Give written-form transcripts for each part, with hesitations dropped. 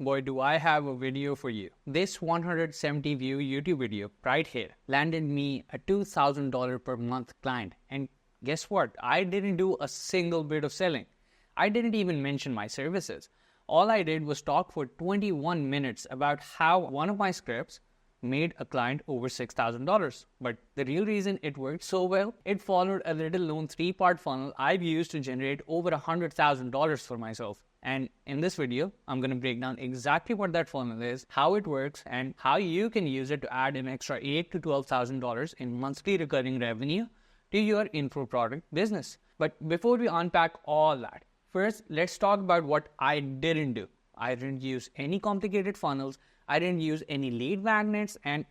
boy do I have a video for you. This 170 view YouTube video right here landed me a $2,000 per month client. And guess what? I didn't do a single bit of selling. I didn't even mention my services. All I did was talk for 21 minutes about how one of my scripts made a client over $6,000. But the real reason it worked so well, it followed a little known 3-part funnel I've used to generate over $100,000 for myself. And in this video, I'm going to break down exactly what that funnel is, how it works, and how you can use it to add an extra $8,000 to $12,000 in monthly recurring revenue to your info product business. But before we unpack all that, first, let's talk about what I didn't do. I didn't use any complicated funnels. I didn't use any lead magnets, and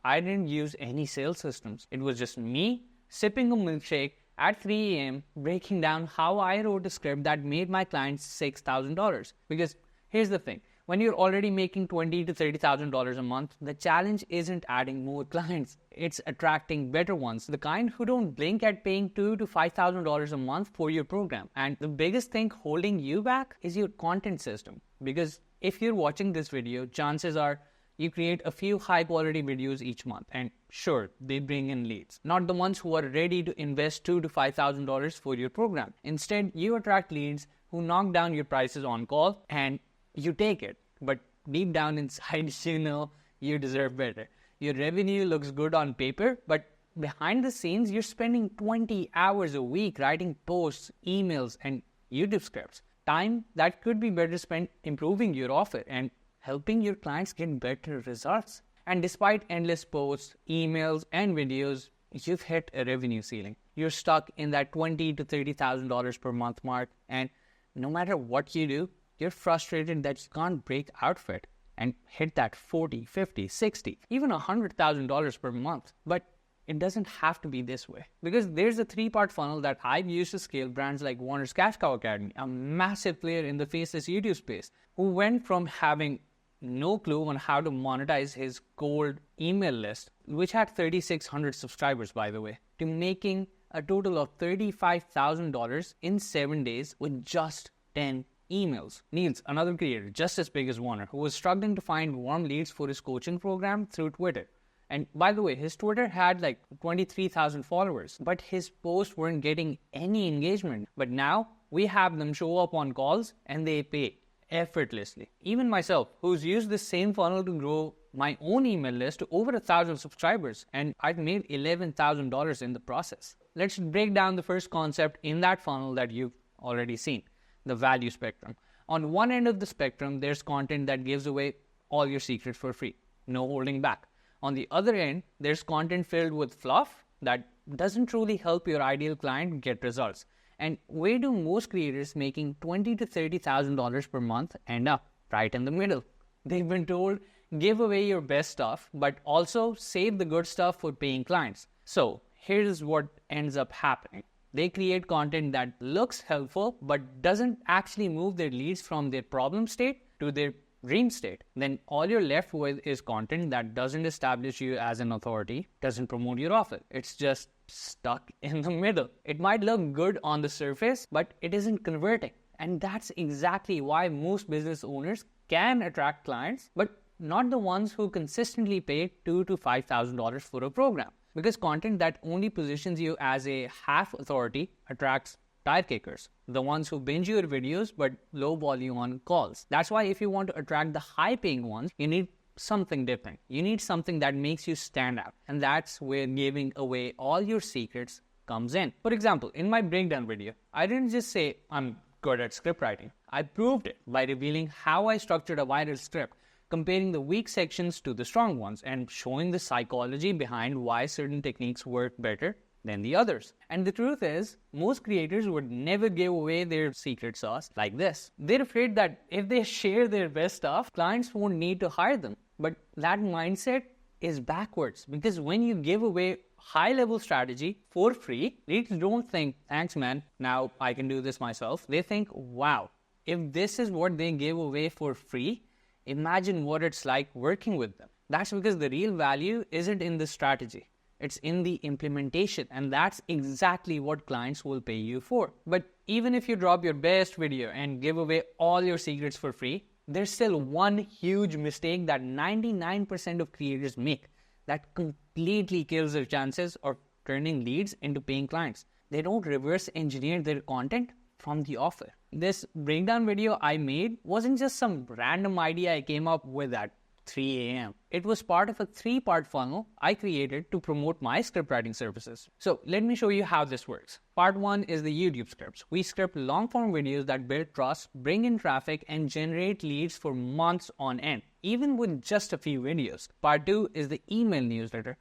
I didn't use any sales systems. It was just me sipping a milkshake at 3 a.m. breaking down how I wrote a script that made my clients $6,000. Because here's the thing, when you're already making $20,000 to $30,000 a month, the challenge isn't adding more clients. It's attracting better ones, the kind who don't blink at paying $2,000 to $5,000 a month for your program. And the biggest thing holding you back is your content system. Because if you're watching this video, chances are you create a few high-quality videos each month, and sure, they bring in leads. Not the ones who are ready to invest $2,000 to $5,000 for your program. Instead, you attract leads who knock down your prices on call, and you take it. But deep down inside, you know you deserve better. Your revenue looks good on paper, but behind the scenes, you're spending 20 hours a week writing posts, emails, and YouTube scripts. Time that could be better spent improving your offer and helping your clients get better results. And despite endless posts, emails, and videos, you've hit a revenue ceiling. You're stuck in that $20,000 to $30,000 per month mark, and no matter what you do, you're frustrated that you can't break out of it and hit that $40,000, $50,000, $60,000, even $100,000 per month. But it doesn't have to be this way, because there's a 3-part funnel that I've used to scale brands like Warner's Cash Cow Academy, a massive player in the faceless YouTube space, who went from having no clue on how to monetize his gold email list, which had 3,600 subscribers, by the way, to making a total of $35,000 in 7 days with just 10 emails. Niels, another creator just as big as Warner, who was struggling to find warm leads for his coaching program through Twitter. And by the way, his Twitter had like 23,000 followers, but his posts weren't getting any engagement. But now we have them show up on calls and they pay effortlessly. Even myself, who's used the same funnel to grow my own email list to over 1,000 subscribers, and I've made $11,000 in the process. Let's break down the first concept in that funnel that you've already seen, the value spectrum. On one end of the spectrum, there's content that gives away all your secrets for free, no holding back. On the other end, there's content filled with fluff that doesn't truly help your ideal client get results. And where do most creators making $20,000 to $30,000 per month end up? Right in the middle. They've been told, give away your best stuff, but also save the good stuff for paying clients. So here's what ends up happening. They create content that looks helpful, but doesn't actually move their leads from their problem state to their dream state. Then all you're left with is content that doesn't establish you as an authority, doesn't promote your offer. It's just stuck in the middle. It might look good on the surface, but it isn't converting. And that's exactly why most business owners can attract clients, but not the ones who consistently pay $2,000 to $5,000 for a program. Because content that only positions you as a half authority attracts tire kickers, the ones who binge your videos but low volume on calls. That's why if you want to attract the high paying ones, you need something different. You need something that makes you stand out. And that's where giving away all your secrets comes in. For example, in my breakdown video, I didn't just say I'm good at script writing. I proved it by revealing how I structured a viral script, comparing the weak sections to the strong ones, and showing the psychology behind why certain techniques work better than the others. And the truth is, most creators would never give away their secret sauce like this. They're afraid that if they share their best stuff, clients won't need to hire them. But that mindset is backwards, because when you give away high-level strategy for free, leads don't think, thanks man, now I can do this myself. They think, wow, if this is what they give away for free, imagine what it's like working with them. That's because the real value isn't in the strategy. It's in the implementation, and that's exactly what clients will pay you for. But even if you drop your best video and give away all your secrets for free, there's still one huge mistake that 99% of creators make that completely kills their chances of turning leads into paying clients. They don't reverse engineer their content from the offer. This breakdown video I made wasn't just some random idea I came up with at 3 a.m. It was part of a 3-part funnel I created to promote my script writing services. So let me show you how this works. Part 1 is the YouTube scripts. We script long-form videos that build trust, bring in traffic, and generate leads for months on end, even with just a few videos. Part 2 is the email newsletter.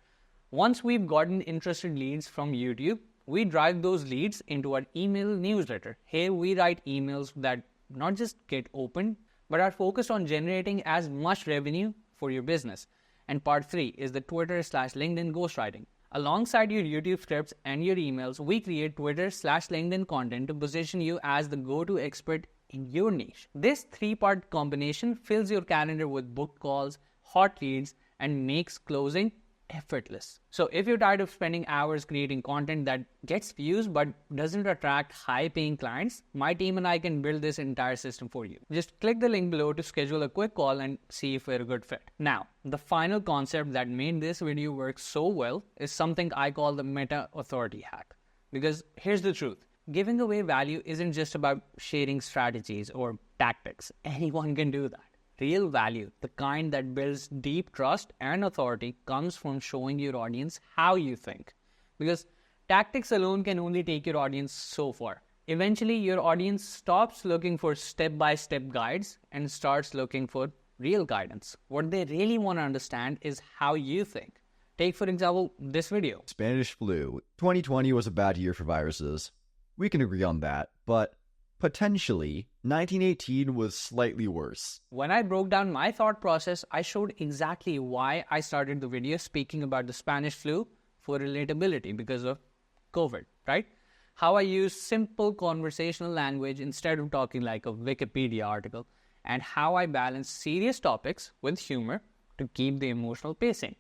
Once we've gotten interested leads from YouTube, we drive those leads into our email newsletter. Here we write emails that not just get opened, but are focused on generating as much revenue for your business. And part 3 is the Twitter/LinkedIn ghostwriting. Alongside your YouTube scripts and your emails, we create Twitter/LinkedIn content to position you as the go-to expert in your niche. This 3-part combination fills your calendar with booked calls, hot leads, and makes closing effortless. So if you're tired of spending hours creating content that gets views but doesn't attract high-paying clients, my team and I can build this entire system for you. Just click the link below to schedule a quick call and see if we're a good fit. Now, the final concept that made this video work so well is something I call the meta authority hack. Because here's the truth. Giving away value isn't just about sharing strategies or tactics. Anyone can do that. Real value, the kind that builds deep trust and authority, comes from showing your audience how you think. Because tactics alone can only take your audience so far. Eventually, your audience stops looking for step-by-step guides and starts looking for real guidance. What they really want to understand is how you think. Take, for example, this video. Spanish flu. 2020 was a bad year for viruses. We can agree on that, but potentially, 1918 was slightly worse. When I broke down my thought process, I showed exactly why I started the video speaking about the Spanish flu for relatability because of COVID, right? How I used simple conversational language instead of talking like a Wikipedia article, and how I balanced serious topics with humor to keep the emotional pacing.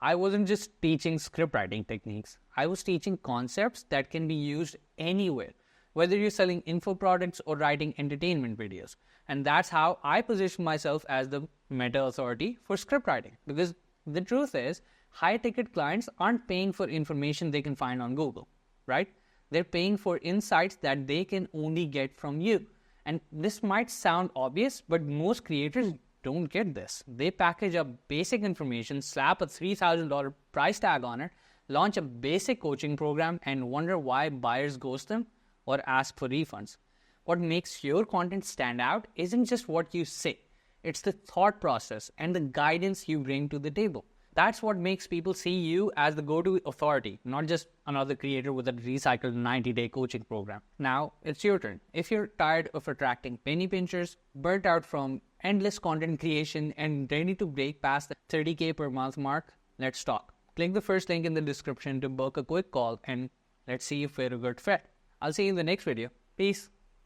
I wasn't just teaching script writing techniques. I was teaching concepts that can be used anywhere, whether you're selling info products or writing entertainment videos. And that's how I position myself as the meta authority for script writing. Because the truth is, high-ticket clients aren't paying for information they can find on Google, right? They're paying for insights that they can only get from you. And this might sound obvious, but most creators don't get this. They package up basic information, slap a $3,000 price tag on it, launch a basic coaching program, and wonder why buyers ghost them or ask for refunds. What makes your content stand out isn't just what you say. It's the thought process and the guidance you bring to the table. That's what makes people see you as the go-to authority, not just another creator with a recycled 90-day coaching program. Now, it's your turn. If you're tired of attracting penny pinchers, burnt out from endless content creation, and ready to break past the $30K per month mark, let's talk. Click the first link in the description to book a quick call, and let's see if we're a good fit. I'll see you in the next video. Peace.